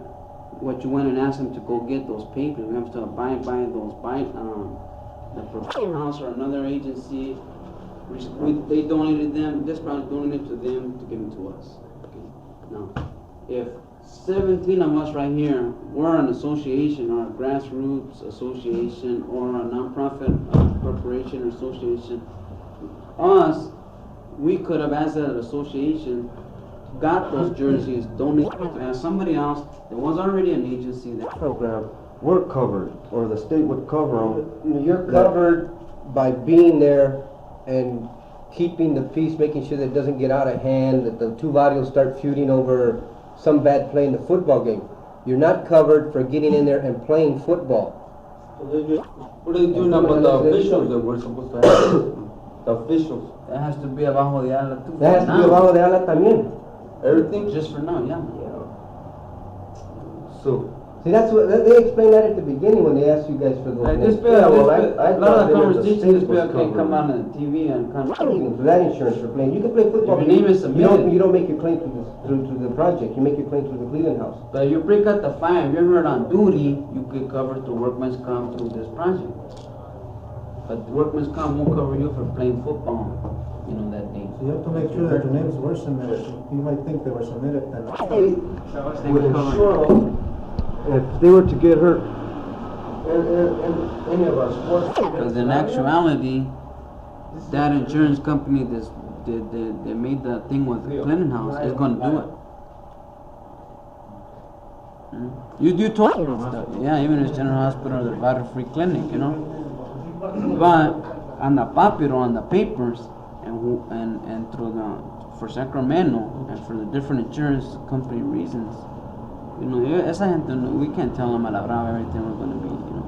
what you went and asked them to go get those papers. We have to abide by those the Professional House or another agency. They donated them. This project donated to them to give them to us. Okay. Now, if 17 of us right here were an association or a grassroots association or a nonprofit corporation or association, we could have, as an association, got those jerseys donated. As somebody else, there was already an agency that program, we're covered, or the state would cover them. You're covered by being there and keeping the peace, making sure that it doesn't get out of hand, that the two barrios start feuding over some bad play in the football game. You're not covered for getting in there and playing football. What are they doing about the officials that we're supposed to have? The officials. That has to be abajo de ala too. That has to be abajo de ala también. Everything? Just for now, yeah. So, See, that's what they explained that at the beginning when they asked you guys for those. This names. bill, I a lot thought of the that the conversation, state this was bill can't come covering. on the TV and come. For that insurance for playing, you can play football. If your name is submitted. You don't make your claim through the project. You make your claim through the Cleveland House. But you break out the fine, if you're hurt on duty, you could cover through workman's comp through this project. But the workman's comp won't cover you for playing football, you know, that day. You have to make sure that the names were submitted. You might think they were submitted and. Would insure them if they were to get hurt in any of our sports. Because in actuality, that insurance company that made the thing with the Clinton House is going to do it. You told me stuff. Yeah, even if it's General Hospital or the Battery Free Clinic, you know. But on the papiro, on the papers, and through for Sacramento and for the different insurance company reasons, you know, esa gente, we can't tell them a la brava everything we're going to be, you know.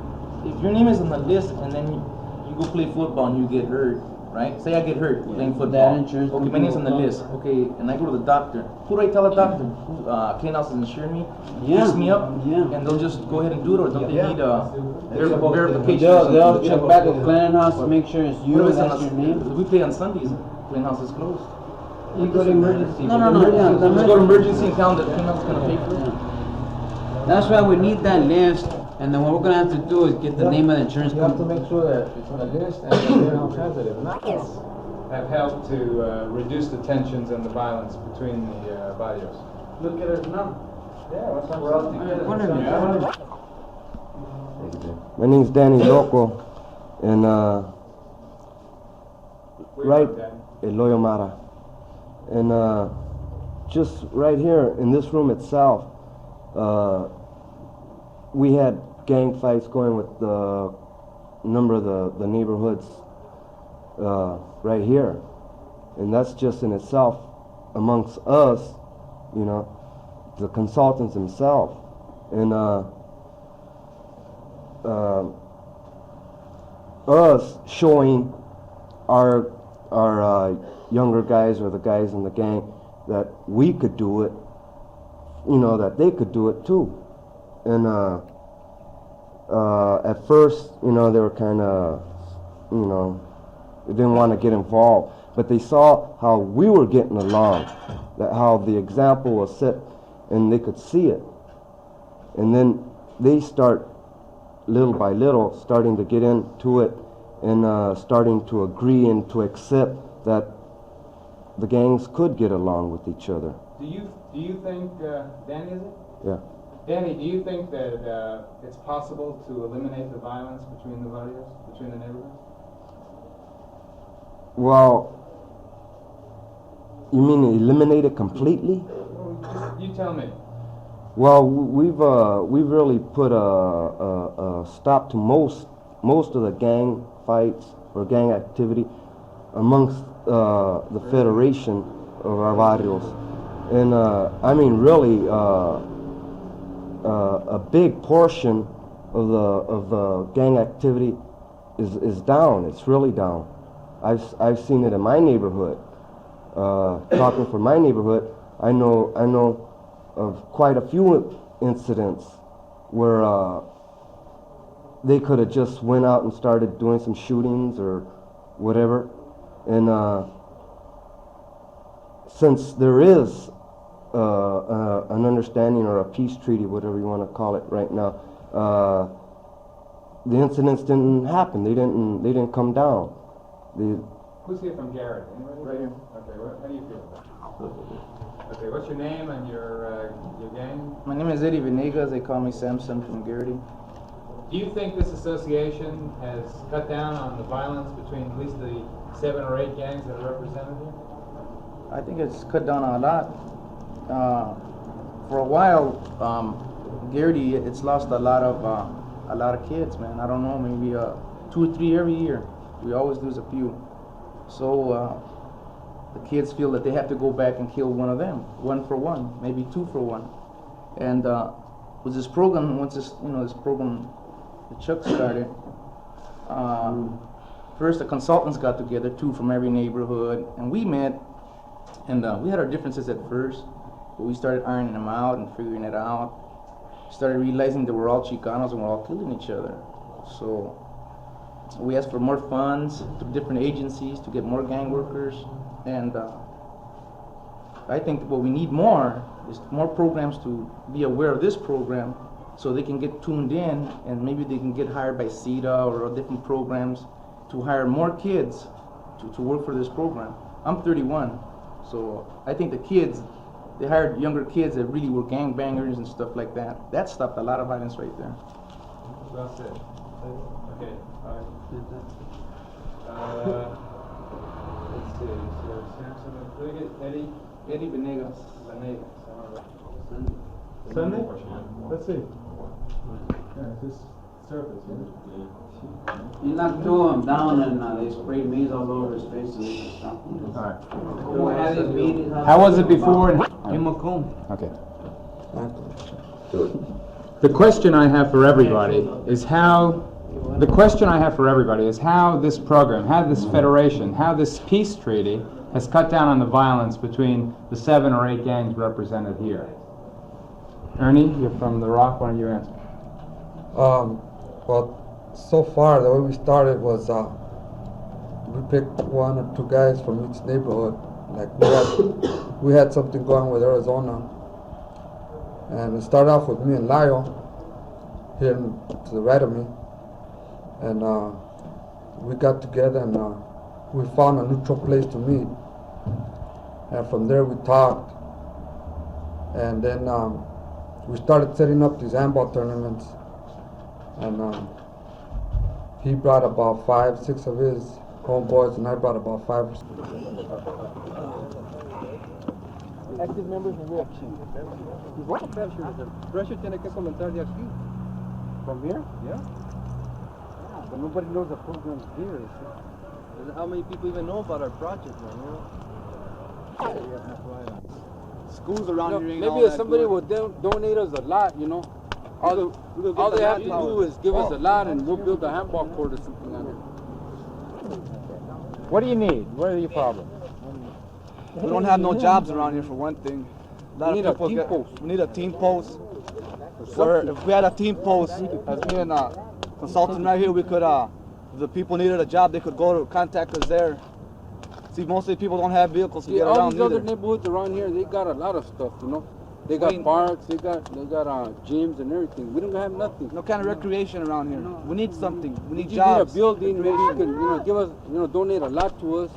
If your name is on the list and then you go play football and you get hurt, right? Say I get hurt playing football. That insurance Okay, my name's on the list. Okay, and I go to the doctor. Who do I tell the doctor? Clean House is insuring me? Yeah. Fix me up? Yeah. And they'll just go ahead and do it, or don't they need verification? They'll check back at Clinton House to make sure it's you, What if that's it's your name. we play on Sundays. Clean House is closed. You go to emergency. No. Just go to emergency and tell them that Clean House is going to pay for it. That's why we need that list, and then what we're going to have to do is get the name of the insurance You have to company. make sure that it's on a list and that they're not sensitive. And that have helped to reduce the tensions and the violence between the barrios. Look at it now. Yeah, we're all together. My name's Danny Loco, and right in Loyomara, and just right here in this room itself, we had gang fights going with a number of the neighborhoods right here, and that's just in itself amongst us, you know, the consultants themselves, and us showing our younger guys or the guys in the gang that we could do it, you know, that they could do it too. And at first, you know, they were kind of, you know, they didn't want to get involved, but they saw how we were getting along, that how the example was set, and they could see it. And then they start, little by little, starting to get into it and starting to agree and to accept that the gangs could get along with each other. Do you think, Danny, is it? Yeah. Danny, do you think that it's possible to eliminate the violence between the barrios, between the neighborhoods? Well, you mean eliminate it completely? You tell me. Well, we've really put a stop to most of the gang fights or gang activity amongst the federation of our barrios, and I mean really a big portion of the gang activity is down. It's really down. I've seen it in my neighborhood. Talking for my neighborhood, I know of quite a few incidents where they could have just went out and started doing some shootings or whatever, and since there is an understanding or a peace treaty, whatever you want to call it right now, the incidents didn't happen. They didn't come down. Who's here from Garrett? Anybody? Right here. Okay, how do you feel about it? Okay, what's your name and your gang? My name is Eddie Venegas. They call me Samson from Garrity. Do you think this association has cut down on the violence between at least the 7 or 8 gangs that are represented here? I think it's cut down a lot. For a while, Garrity, it's lost a lot of kids, man. I don't know, maybe 2 or 3 every year. We always lose a few. So the kids feel that they have to go back and kill one of them, 1 for 1, maybe 2 for 1. And with this program, once this program, the Chuck started, first the consultants got together, 2 from every neighborhood, and we met, and we had our differences at first, But we started ironing them out and figuring it out. Started realizing that we're all Chicanos and we're all killing each other. So we asked for more funds through different agencies to get more gang workers. And I think what we need more is more programs to be aware of this program so they can get tuned in and maybe they can get hired by CETA or different programs to hire more kids to work for this program. I'm 31, so I think the kids, they hired younger kids that really were gangbangers and stuff like that. That stopped a lot of violence right there. That's it. Okay, all right. Let's see. So Samson Rodriguez, Eddie Venegas. Sunday? Let's see. Yeah, just surface. You knocked two of them down and they sprayed maize all over his face so they could stop him. All right. How was it before? In Macomb. Okay. The question I have for everybody is how this program, how this federation, how this peace treaty has cut down on the violence between the 7 or 8 gangs represented here. Ernie, you're from The Rock. Why don't you answer? Well, so far the way we started was we picked 1 or 2 guys from each neighborhood. Like we had something going with Arizona, and it started off with me and Lyle here to the right of me, and we got together and we found a neutral place to meet, and from there we talked, and then we started setting up these handball tournaments, and he brought about 5, 6 of his homeboys, and I brought about 5 or 6. Active members of reaction. Pressure tiene que comenzar de aquí. From here? Yeah. But nobody knows the program's here. How many people even know about our project, man? Schools around here ain't maybe all if that somebody good. would donate us a lot, you know. All they have to do is give us a lot and we'll build a handball court or something on it. What do you need? What are your problems? We don't have no jobs around here for one thing. We need a team post. We need a team post. Where if we had a team post, as me and consultant right here, we could, if the people needed a job, they could go to contact us there. See, most of the people don't have vehicles to get all around these either. other neighborhoods around here, they got a lot of stuff, you know. They got parks, they got gyms and everything. We don't have nothing. No kind of recreation around here. We need something. We need You jobs. need a building, maybe you can, give us, donate a lot to us.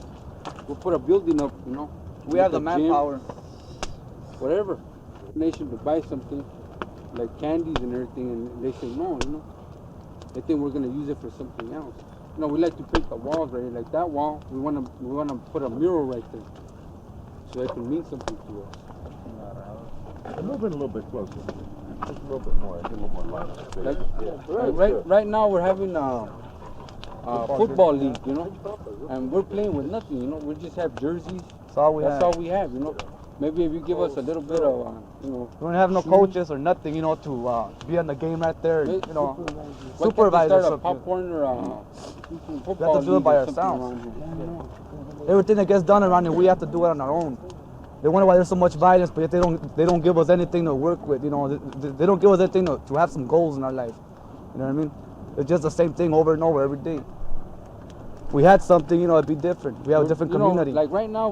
We'll put a building up, you know. We have the manpower. Whatever. Nation to buy something, like candies and everything, and they say no, you know. They think we're gonna use it for something else. You know, we like to paint the walls right here, like that wall. We wanna put a mural right there, so it can mean something to us. Move in a little bit closer. Just a little bit more. Get a little more light. Right now we're having a football league, you know, and we're playing with nothing, you know. We just have jerseys. That's all we have. That's all we have, you know. Maybe if you give us a little bit of, We don't have no coaches or nothing, you know, to be on the game right there, you know. Supervisors. Start a popcorn or football We have to do it by league or something ourselves. around here. Everything that gets done around here, we have to do it on our own. They wonder why there's so much violence, but yet they don't give us anything to work with, you know. They don't give us anything to have some goals in our life. You know what I mean? It's just the same thing over and over every day. If we had something, you know, it'd be different. We have a different community. Like right now,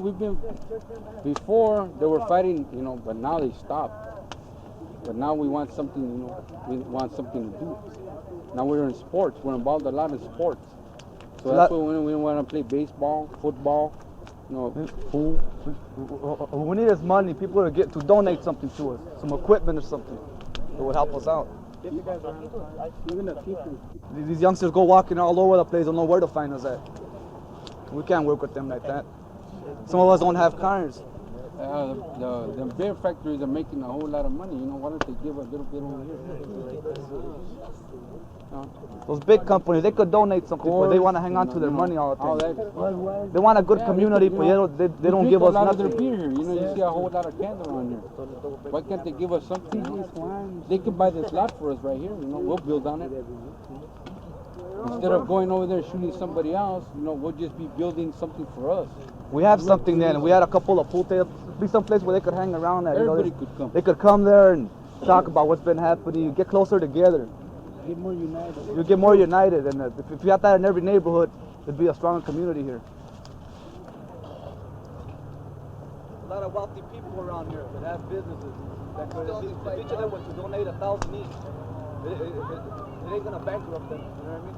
before they were fighting, you know, but now they stopped. But now we want something, you know, we want something to do. Now we're in sports. We're involved a lot in sports. So that's why we want to play baseball, football, you know, pool. What we need is money. People to donate something to us, some equipment or something that would help us out. These youngsters go walking all over the place, don't know where to find us at. We can't work with them like that. Some of us don't have cars. The beer factories are making a whole lot of money. You know, why don't they give a little bit over here? Those big companies, they could donate something, but they want to hang on to their money all the time. They want a good community, but they don't give us nothing. Their beer here. You know, you see a whole lot of candle around here. Why can't they give us something? They could buy this lot for us right here. You know, we'll build on it. Instead of going over there and shooting somebody else, we'll just be building something for us. We have something then. We had a couple of pool tables. Be some place where they could hang around. Everybody could come. They could come there and talk about what's been happening. Get closer together. Get more united. You get more united, and if you have that in every neighborhood, it'd be a stronger community here. A lot of wealthy people around here that have businesses. That could, if each of them was to donate 1,000 each, it ain't gonna bankrupt them. You know what I mean?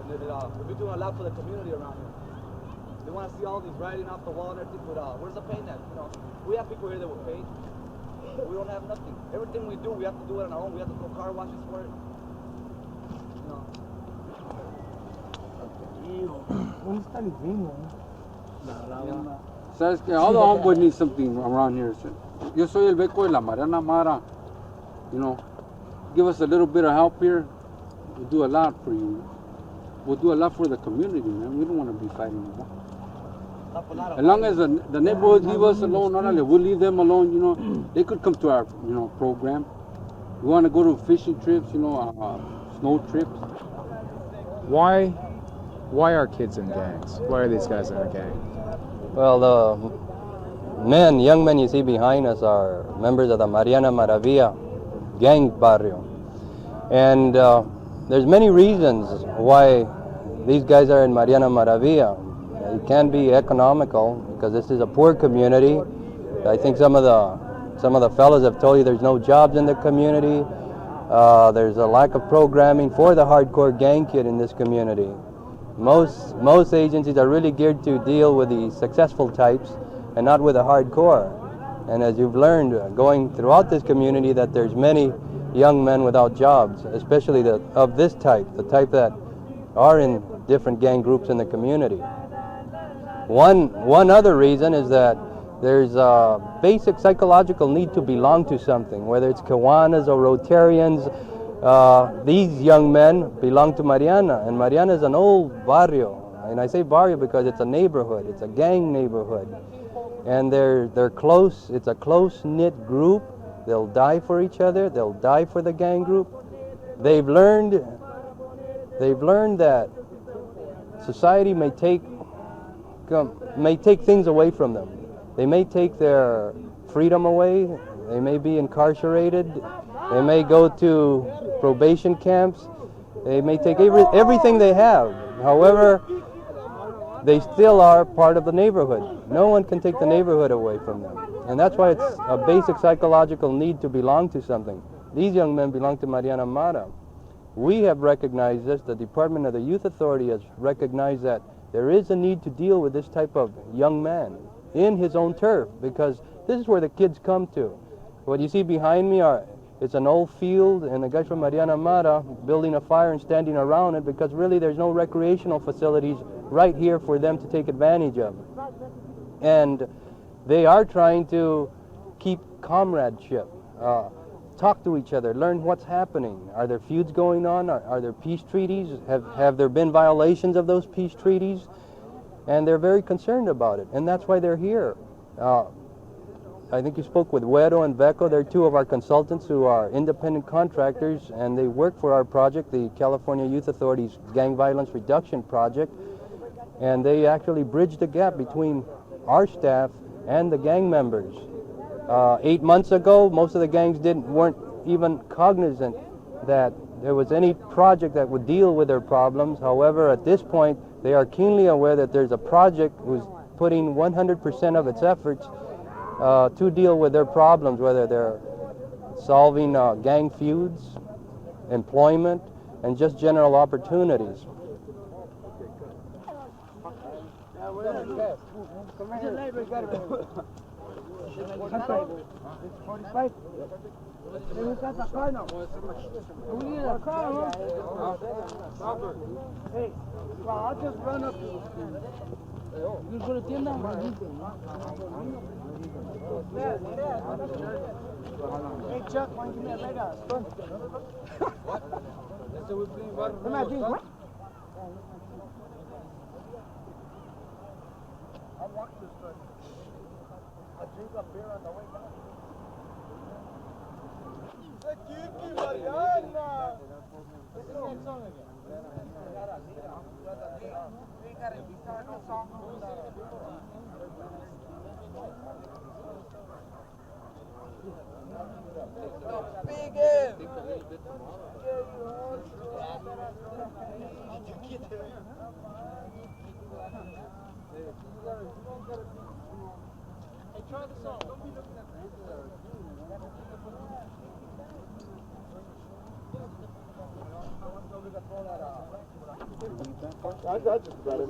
We'll be doing a lot for the community around here. They want to see all these writing off the wall and everything, but where's the paint at? We have people here that will paint. We don't have nothing. Everything we do, we have to do it on our own. We have to go car washes for it. Sabes que all the homeboys need something around here. Yo soy el beco de la Mariana Mara. Give us a little bit of help here. We'll do a lot for you. We'll do a lot for the community, man. We don't want to be fighting anymore. As long as the neighborhood leave us alone, we'll leave them alone. They could come to our, program. We want to go to fishing trips, snow trips. Why are kids in gangs? Why are these guys in a gang? Well, the young men you see behind us are members of the Mariana Maravilla gang barrio. And there's many reasons why these guys are in Mariana Maravilla. It can be economical because this is a poor community. I think some of the fellas have told you there's no jobs in the community. There's a lack of programming for the hardcore gang kid in this community. Most agencies are really geared to deal with the successful types and not with the hardcore. And as you've learned going throughout this community, that there's many young men without jobs, especially of this type, the type that are in different gang groups in the community. One other reason is that there's a basic psychological need to belong to something, whether it's Kiwanis or Rotarians. These young men belong to Mariana, and Mariana is an old barrio. And I say barrio because it's a neighborhood, it's a gang neighborhood. And they're close, it's a close-knit group. They'll die for each other, they'll die for the gang group. They've learned that society may take things away from them. They may take their freedom away, they may be incarcerated, they may go to probation camps, they may take everything they have. However, they still are part of the neighborhood. No one can take the neighborhood away from them. And that's why it's a basic psychological need to belong to something. These young men belong to Mariana Mara. We have recognized this, the Department of the Youth Authority has recognized that there is a need to deal with this type of young man in his own turf, because this is where the kids come to. What you see behind me it's an old field, and the guys from Mariana Mara building a fire and standing around it because really there's no recreational facilities right here for them to take advantage of. And they are trying to keep comradeship, talk to each other, learn what's happening. Are there feuds going on? Are there peace treaties? Have there been violations of those peace treaties? And they're very concerned about it, and that's why they're here. I think you spoke with Güero and Beco. They're two of our consultants who are independent contractors, and they work for our project, the California Youth Authority's Gang Violence Reduction Project. And they actually bridge the gap between our staff and the gang members. 8 months ago, most of the gangs weren't even cognizant that there was any project that would deal with their problems. However, at this point, they are keenly aware that there's a project who's putting 100% of its efforts to deal with their problems, whether they're solving gang feuds, employment, and just general opportunities. Hey, I'll just run up to you. You go to tienda? Hey, Chuck, why don't you give me a leg out? What? Come on, drink. I'll walk this way. I'll drink a beer on the way back. Mariana! Sing that song again. I just got it.